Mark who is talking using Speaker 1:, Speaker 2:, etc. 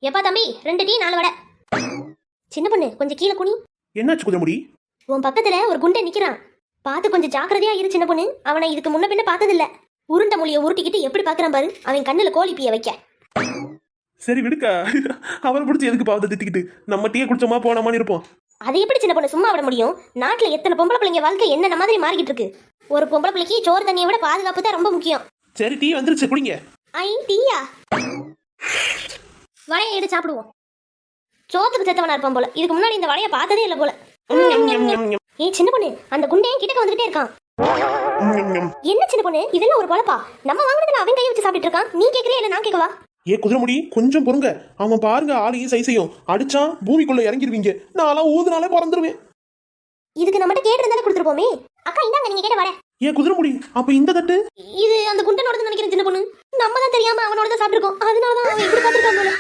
Speaker 1: எப்பா தம்பி 2 டீ 4 வடை. சின்ன பொண்ணு கொஞ்சம் கீழே குனி.
Speaker 2: என்னாச்சு குதிரமுடி?
Speaker 1: உன் பக்கத்துல ஒரு குண்டை நிக்கிறான், பார்த்து கொஞ்சம் ஜாக்கிரதையா இரு சின்ன பொண்ணு. அவனை இதுக்கு முன்ன பின்ன பார்த்ததில்ல. உருண்டை மொழியை உருட்டிக்கிட்டு எப்படி பாக்குறான் பாரு. அவன் கண்ணுல கோழி பீய வைக்க.
Speaker 2: சரி விடுக்கா, அவரை பிடிச்சி எதுக்கு பாவத்தை திட்டிக்கிட்டு, நம்ம டீயை குடிச்சோமா போனாமான்னு இருப்போம்.
Speaker 1: அது எப்படி சின்ன பொண்ணு சும்மா விட முடியும்? நாட்டுல எத்தனை பொம்பளை பிள்ளைங்க வாழ்க்கை என்னென்ன மாதிரி மாறிக்கிட்டு இருக்கு. ஒரு பொம்பளை பிள்ளைக்கு சோறு தண்ணியை விட பாதுகாப்பு தான் ரொம்ப முக்கியம்.
Speaker 2: சரி டீ வந்துருச்சு குடிங்க.
Speaker 1: ஐ டீயா? வடையை எடுத்து சாப்பிடுவோம். சோத்துக்கு செத்தவனா இருப்பான் போல. இதுக்கு முன்னாடி இந்த வடையை பார்த்ததே இல்லை போல. ஏய் சின்ன பொண்ணு, அந்த குண்டையன் கிட்டக்க வந்துகிட்டே இருக்கான். என்ன சின்ன பொண்ணு, இதெல்லாம் ஒரு பொழப்பா? நம்ம வாங்கினதுல அவன் கையை வச்சு சாப்பிட்டு இருக்கான். நீ கேக்குறியா இல்ல நான் கேட்கவா?
Speaker 2: ஏ குதிரமுடி கொஞ்சம் பொறுங்க. அவன் பாருங்க ஆளையும் சைஸையும் அடிச்சா பூமிக்குள்ள இறங்கிடுவீங்க. நான்லாம் ஊதுனாலே பறந்துருவேன்.
Speaker 1: இதுக்கு நம்மகிட்ட கேட்டு இருந்தாலே கொடுத்துருப்போமே. அக்கா இந்தாங்க நீங்க கேட்ட வடை.
Speaker 2: ஏ குதிரமுடி, அப்ப இந்த தட்டு
Speaker 1: இது அந்த குண்டனோட நினைக்கிறேன் சின்ன பொண்ணு. நம்ம தான் தெரியாம அவனோட தான் சாப்பிட்டுருக்கோம். அதனாலதான் அவன் இப்படி பார்த்துருக்கான் போல.